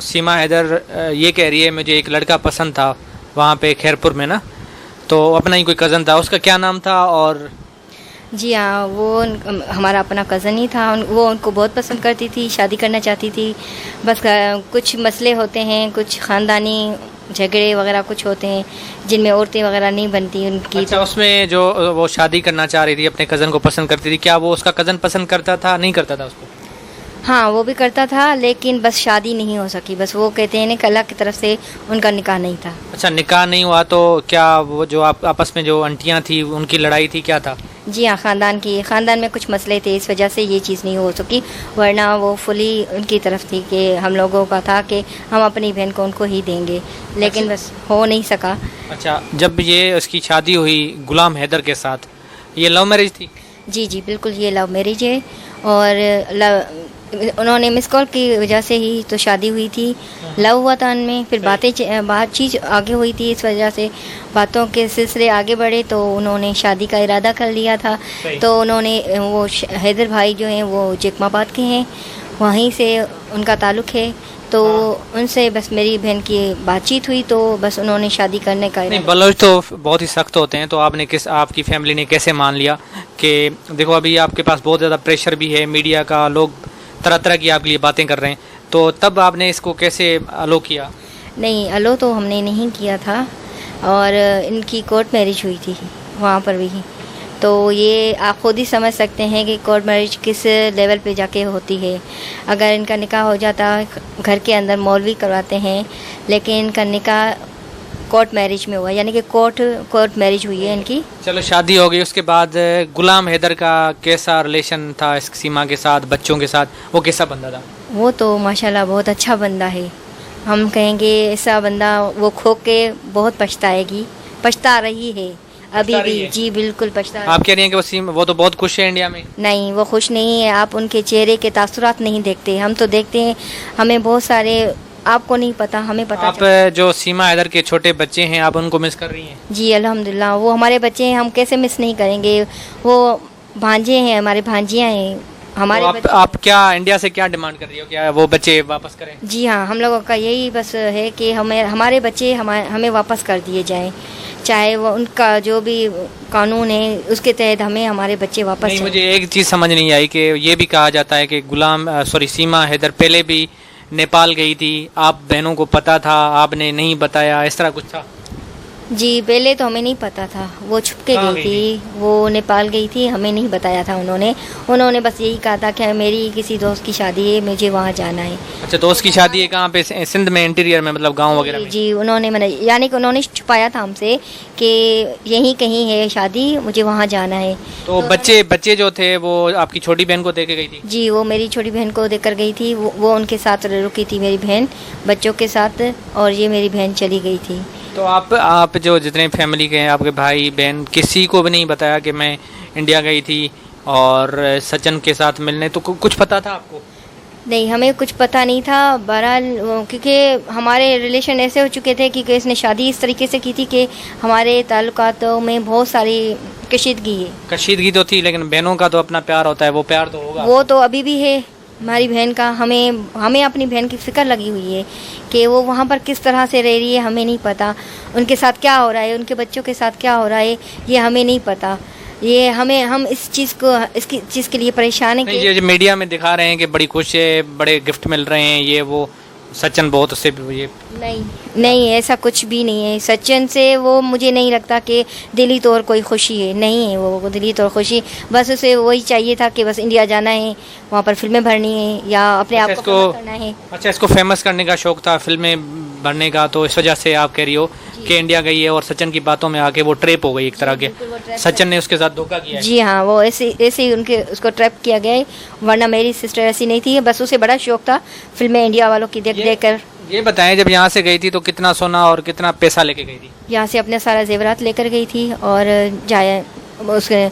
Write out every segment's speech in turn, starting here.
सीमा हैदर ये कह रही है मुझे एक लड़का पसंद था वहाँ पे खैरपुर में ना, तो अपना ही कोई कज़न था, उसका क्या नाम था? और जी हाँ, वो हमारा अपना कज़न ही था। वो उनको बहुत पसंद करती थी, शादी करना चाहती थी। बस कुछ मसले होते हैं, कुछ ख़ानदानी झगड़े वगैरह कुछ होते हैं जिनमें औरतें वगैरह नहीं बनती उनकी। अच्छा, उसमें जो वो शादी करना चाह रही थी, अपने कज़न को पसंद करती थी, क्या वो उसका कज़न पसंद करता था, नहीं करता था उसको? हाँ, वो भी करता था, लेकिन बस शादी नहीं हो सकी। बस वो कहते हैं ना कि अल्लाह की तरफ से उनका निकाह नहीं था। अच्छा, निकाह नहीं हुआ, तो क्या वो जो आप आपस में जो आंटियाँ थी उनकी लड़ाई थी, क्या था? जी हाँ, ख़ानदान में कुछ मसले थे, इस वजह से ये चीज़ नहीं हो सकी। वरना वो फुली उनकी तरफ थी कि हम लोगों का था कि हम अपनी बहन को उनको ही देंगे, लेकिन बस हो नहीं सका। अच्छा, जब ये उसकी शादी हुई गुलाम हैदर के साथ, ये लव मैरिज थी? जी जी बिल्कुल, ये लव मैरिज है। और उन्होंने मिस कॉल की वजह से ही तो शादी हुई थी। लव हुआ था उनमें, फिर बातचीत आगे हुई थी, इस वजह से बातों के सिलसिले आगे बढ़े तो उन्होंने शादी का इरादा कर लिया था। तो उन्होंने वो हैदर भाई जो हैं वो जैकमाबाद के हैं, वहीं से उनका ताल्लुक़ है। तो उनसे बस मेरी बहन की बातचीत हुई तो बस उन्होंने शादी करने का नहीं, बलोच तो बहुत ही सख्त होते हैं, तो आपकी फैमिली ने कैसे मान लिया कि देखो अभी आपके पास बहुत ज़्यादा प्रेशर भी है, मीडिया का, लोग तरह तरह की आपके लिए बातें कर रहे हैं, तो तब आपने इसको कैसे अलो किया? नहीं, अलो तो हमने नहीं किया था। और इनकी कोर्ट मैरिज हुई थी वहाँ पर भी। तो ये आप खुद ही समझ सकते हैं कि कोर्ट मैरिज किस लेवल पे जाके होती है। अगर इनका निकाह हो जाता, घर के अंदर मौलवी करवाते हैं, लेकिन इनका निकाह कोर्ट मैरिज में हुआ, यानी कि कोर्ट मैरिज हुई है इनकी। चलो, शादी हो गई, उसके बाद गुलाम हैदर का कैसा रिलेशन था इस सीमा के साथ, बच्चों के साथ, वो कैसा बंदा था? वो तो माशाल्लाह बहुत अच्छा बंदा है। हम कहेंगे ऐसा बंदा वो खो के बहुत पछता रही है अभी भी। जी बिल्कुल पछता। आप कह रही हैं कि वो तो बहुत खुश है इंडिया में? नहीं, वो खुश नहीं है। आप उनके चेहरे के तासुरात नहीं देखते, हम तो देखते हैं। हमें बहुत सारे, आपको नहीं पता, हमें पता। आप जो सीमा हैदर के छोटे बच्चे हैं, आप उनको मिस कर रही हैं? जी अल्हम्दुलिल्लाह, वो हमारे बच्चे हैं, हम कैसे मिस नहीं करेंगे। वो भांजे हैं, हमारे भांजियाँ हैं हमारे तो आप क्या इंडिया से क्या डिमांड कर रही हो, क्या वो बच्चे वापस करें? जी हाँ, हम लोगों का यही बस है कि हमारे बच्चे हमें वापस कर दिए जाएं, चाहे वो उनका जो भी कानून है उसके तहत हमें हमारे बच्चे वापस। नहीं, मुझे एक चीज़ समझ नहीं आई कि ये भी कहा जाता है कि सीमा हैदर पहले भी नेपाल गई थी, आप बहनों को पता था, आपने नहीं बताया, इस तरह कुछ था? जी पहले तो हमें नहीं पता था, वो छुप के गई थी, वो नेपाल गई थी, हमें नहीं बताया था उन्होंने बस यही कहा था कि मेरी किसी दोस्त की शादी है, मुझे वहाँ जाना है। अच्छा, दोस्त की शादी है कहाँ पे? सिंध में, इंटीरियर में, मतलब गांव वगैरह में? जी उन्होंने यानी कि उन्होंने छुपाया था हमसे कि यहीं कहीं है शादी, मुझे वहाँ जाना है। तो बच्चे जो थे वो आपकी छोटी बहन को दे के गई थी? जी, वो मेरी छोटी बहन को देकर गई थी। वो उनके साथ रुकी थी, मेरी बहन बच्चों के साथ, और ये मेरी बहन चली गई थी। तो आप जो जितने फैमिली के हैं, आपके भाई बहन, किसी को भी नहीं बताया कि मैं इंडिया गई थी और सचिन के साथ मिलने? तो कुछ पता था आपको? नहीं, हमें कुछ पता नहीं था। बहरहाल क्योंकि हमारे रिलेशन ऐसे हो चुके थे कि इसने शादी इस तरीके से की थी कि हमारे ताल्लुकातों में बहुत सारी कशीदगी तो थी, लेकिन बहनों का तो अपना प्यार होता है, वो प्यार तो होगा। वो तो अभी भी है हमारी बहन का। हमें अपनी बहन की फ़िक्र लगी हुई है कि वो वहाँ पर किस तरह से रह रही है, हमें नहीं पता। उनके साथ क्या हो रहा है, उनके बच्चों के साथ क्या हो रहा है, ये हमें नहीं पता। हम इस चीज़ के लिए परेशान हैं कि ये मीडिया में दिखा रहे हैं कि बड़ी खुश है, बड़े गिफ्ट मिल रहे हैं, ये वो सचिन बहुत उससे ये। नहीं, ऐसा कुछ भी नहीं है। सचिन से वो मुझे नहीं लगता कि दिली तौर कोई खुशी है, नहीं है वो दिली तौर खुशी। बस उसे वही चाहिए था कि बस इंडिया जाना है, वहाँ पर फिल्में भरनी है या अपने आप को फेमस करना है। अच्छा, इसको फेमस करने का शौक था, फिल्में भरने का, तो इस वजह से आप कह रही हो कि इंडिया गई है और सचिन की बातों में आके वो ट्रैप हो गई एक तरह के। सचिन ने उसके साथ धोखा किया है। जी हाँ, वो ऐसे ही उसको ट्रैप किया गया है, वरना मेरी सिस्टर ऐसी नहीं थी। बस उसे बड़ा शौक था फिल्में इंडिया वालों की देख कर। ये बताएं, जब यहाँ से गई थी तो कितना सोना और कितना पैसा लेके गई थी? यहाँ से अपने सारा जेवरात लेकर गई थी और उसके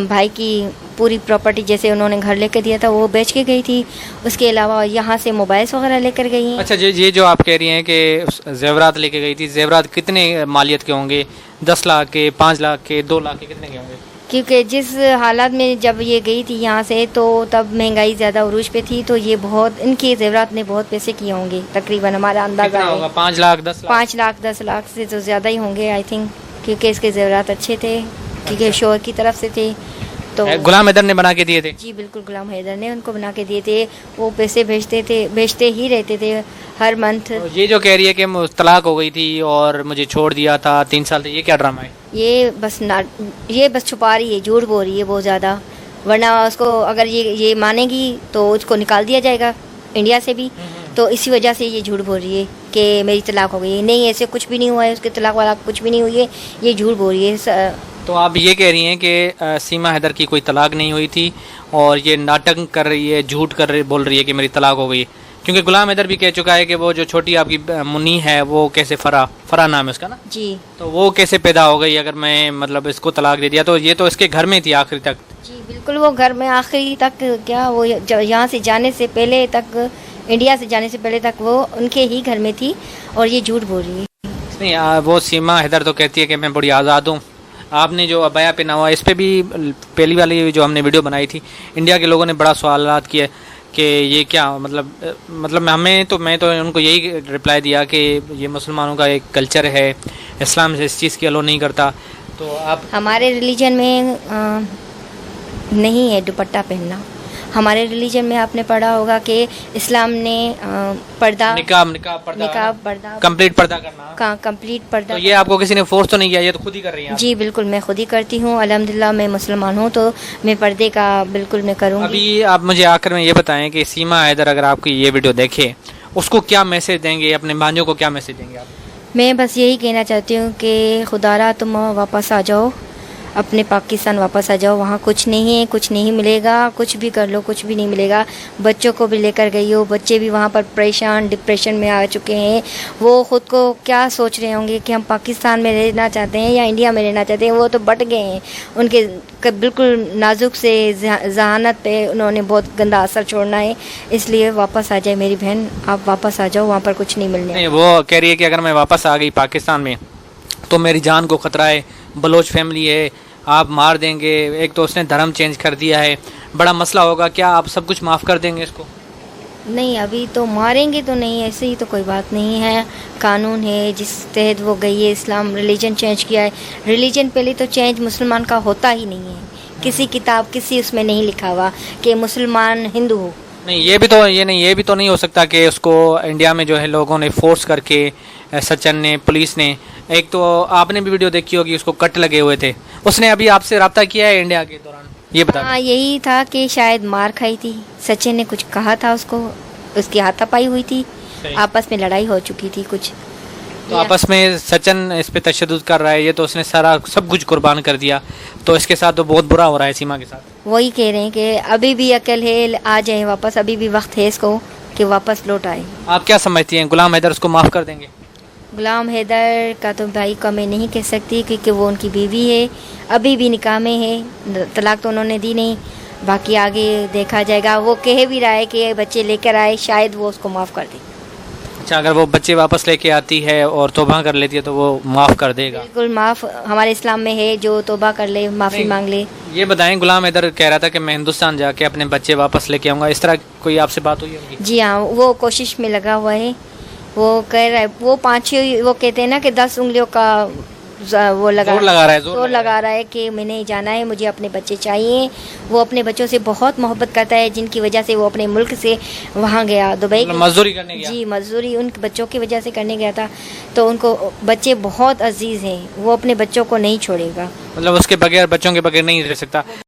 भाई की पूरी प्रॉपर्टी, जैसे उन्होंने घर लेकर दिया था, वो बेच के गई थी। उसके अलावा यहाँ से मोबाइल्स वगैरह लेकर गई हैं। अच्छा, ये जो आप कह रही हैं कि जेवरात लेके गई थी, जेवरात कितने मालियत के होंगे? 10 लाख के, 5 लाख के, 2 लाख के, कितने के होंगे? क्योंकि जिस हालात में जब ये गई थी यहाँ से तो तब महंगाई ज़्यादा उरूज पे थी, तो ये बहुत इनके ज़ेवरात ने बहुत पैसे किए होंगे, तकरीबन हमारा अंदाज़ा कितना है होगा? 5 लाख 10 लाख? 5 लाख 10 लाख से तो ज़्यादा ही होंगे आई थिंक, क्योंकि इसके ज़ेवरात अच्छे थे, क्योंकि शोहर की तरफ से थे। तो गुलाम हैदर ने बना के दिए थे? जी बिल्कुल, गुलाम हैदर ने उनको बना के दिए थे। वो पैसे भेजते ही रहते थे हर मंथ। तो ये जो कह रही है कि तलाक हो गई थी और मुझे छोड़ दिया था 3 साल से, ये क्या ड्रामा है? ये बस छुपा रही है, झूठ बोल रही है बहुत ज़्यादा, वरना उसको अगर ये मानेगी तो उसको निकाल दिया जाएगा इंडिया से भी। तो इसी वजह से ये झूठ बोल रही है कि मेरी तलाक हो गई है। नहीं, ऐसे कुछ भी नहीं हुआ है, उसके तलाक वाला कुछ भी नहीं हुई है, ये झूठ बोल रही है। तो आप ये कह रही हैं कि सीमा हैदर की कोई तलाक नहीं हुई थी और ये नाटक कर रही है, झूठ बोल रही है कि मेरी तलाक हो गई, क्योंकि गुलाम हैदर भी कह चुका है कि वो जो छोटी आपकी मुन्नी है वो कैसे फरा नाम है उसका ना जी, तो वो कैसे पैदा हो गई अगर मैं मतलब इसको तलाक दे दिया, तो ये तो इसके घर में थी आखिरी तक। जी बिल्कुल, वो घर में आखिरी तक क्या, वो यहाँ से जाने से पहले तक, इंडिया से जाने से पहले तक वो उनके ही घर में थी, और ये झूठ बोल रही है। नहीं, वो सीमा हैदर तो कहती है कि मैं बड़ी आज़ाद हूँ। आपने जो अबाया पहना हुआ इस पे भी पहली वाली जो हमने वीडियो बनाई थी, इंडिया के लोगों ने बड़ा सवालात किए कि ये क्या मतलब मैं तो उनको यही रिप्लाई दिया कि ये मुसलमानों का एक कल्चर है, इस्लाम से इस चीज़ की अलो नहीं करता। तो आप, हमारे रिलीजन में नहीं है दुपट्टा पहनना। हमारे रिलीजन में आपने पढ़ा होगा कि इस्लाम ने पर्दा, निकाब पर्दा, कंप्लीट पर्दा करना, कंप्लीट पर्दा। तो ये आपको किसी ने फोर्स तो नहीं किया, ये तो खुद ही कर रही हैं? जी बिल्कुल, मैं खुद ही करती हूँ, अल्हम्दुलिल्लाह मैं मुसलमान हूँ, तो मैं पर्दे का बिल्कुल मैं करूँगी। अभी आप मुझे आखिर में ये बताएं कि सीमा हैदर अगर आपकी ये वीडियो देखे, उसको क्या मैसेज देंगे, अपने भांजों को क्या मैसेज देंगे आप? मैं बस यही कहना चाहती हूँ कि खुदारा तुम वापस आ जाओ, अपने पाकिस्तान वापस आ जाओ, वहाँ कुछ नहीं है, कुछ नहीं मिलेगा, कुछ भी कर लो कुछ भी नहीं मिलेगा। बच्चों को भी लेकर गई हो, बच्चे भी वहाँ पर परेशान डिप्रेशन में आ चुके हैं। वो ख़ुद को क्या सोच रहे होंगे कि हम पाकिस्तान में रहना चाहते हैं या इंडिया में रहना चाहते हैं। वो तो बट गए हैं, उनके बिल्कुल नाजुक से जहानत पे उन्होंने बहुत गंदा असर छोड़ना है। इसलिए वापस आ जाए मेरी बहन, आप वापस आ जाओ, वहाँ पर कुछ नहीं मिलने। नहीं, वो कह रही है कि अगर मैं वापस आ गई पाकिस्तान में तो मेरी जान को ख़तरा है, बलोच फैमिली है, आप मार देंगे। एक तो उसने धर्म चेंज कर दिया है, बड़ा मसला होगा। क्या आप सब कुछ माफ़ कर देंगे इसको? नहीं, अभी तो मारेंगे तो नहीं, ऐसे ही तो कोई बात नहीं है। कानून है जिस तहत वो गई है, इस्लाम रिलीजन चेंज किया है। रिलीजन पहले तो चेंज मुसलमान का होता ही नहीं है, किसी किताब किसी उसमें नहीं लिखा हुआ कि मुसलमान हिंदू हो। नहीं, ये भी तो नहीं हो सकता कि उसको इंडिया में जो है लोगों ने फोर्स करके, सचिन ने, पुलिस ने, एक तो आपने भी वीडियो देखी होगी, उसको कट लगे हुए थे। उसने अभी आपसे रब्ता किया है इंडिया के दौरान? ये बता। हाँ, यही था कि शायद मार खाई थी, सचिन ने कुछ कहा था उसको, उसकी हाथापाई हुई थी, आपस में लड़ाई हो चुकी थी कुछ। तो आपस में सचिन इस पे तशद्दुद कर रहा है, ये तो उसने सारा सब कुछ कुर्बान कर दिया, तो इसके साथ तो बहुत बुरा हो रहा है सीमा के साथ। वही कह रहे हैं कि अभी भी अकल है, आ जाए वापस, अभी भी वक्त है इसको कि वापस लौट आए। आप क्या समझती हैं, गुलाम हैदर उसको माफ़ कर देंगे? गुलाम हैदर का तो भाई का मैं नहीं कह सकती, क्योंकि वो उनकी बीवी है, अभी भी निकाह में है, तलाक तो उन्होंने दी नहीं, बाकी आगे देखा जाएगा। वो कह भी रहा है कि बच्चे लेकर आए, शायद वो उसको माफ़ कर दे। अच्छा, अगर वो बच्चे वापस लेके आती है और तौबा कर लेती है तो वो माफ़ कर देगा? बिल्कुल माफ़, हमारे इस्लाम में है, जो तौबा कर ले, माफ़ी मांग ले। ये बताएं, गुलाम हैदर कह रहा था कि मैं हिंदुस्तान जाके अपने बच्चे वापस लेके आऊँगा, इस तरह कोई आपसे बात हुई होगी? जी हाँ, वो कोशिश में लगा हुआ है। वो कह रहा है, वो 5-6, वो कहते हैं ना कि 10 उंगलियों का वो जोर लगा रहा है कि मैंने जाना है, मुझे अपने बच्चे चाहिए। वो अपने बच्चों से बहुत मोहब्बत करता है, जिनकी वजह से वो अपने मुल्क से वहाँ गया, दुबई मजदूरी करने गया। जी, मजदूरी उन बच्चों की वजह से करने गया था। तो उनको बच्चे बहुत अजीज़ हैं, वो अपने बच्चों को नहीं छोड़ेगा, मतलब उसके बगैर, बच्चों के बगैर नहीं रह सकता।